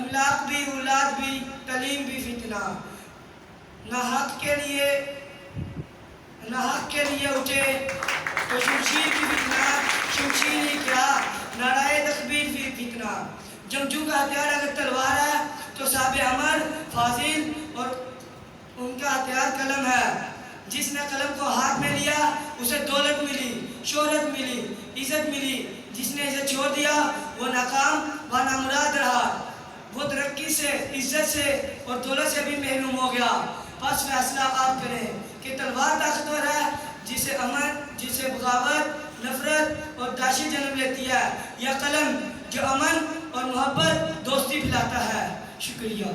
املاک بھی، اولاد بھی، تعلیم بھی فتنہ. نہ حق کے لیے اٹھے تو شمشیر کی فتنہ، شمشیر ہی کیا نعرۂ تکبیر بھی فتنہ. جنگجو کا ہتھیار اگر تلوار ہے تو صاحب عمر فاضل اور ان کا ہتھیار قلم ہے. جس نے قلم کو ہاتھ میں لیا اسے دولت ملی، شہرت ملی، عزت ملی. جس نے اسے چھوڑ دیا وہ ناکام و نامراد رہا. وہ ترقی سے، عزت سے اور دولت سے بھی محروم ہو گیا. بس فیصلہ آپ کریں کہ تلوار طاقتور ہے جسے امن، جسے بغاوت، نفرت اور دہشت جنم لیتی ہے، یا قلم جو امن اور محبت، دوستی پھیلاتا ہے. شکریہ.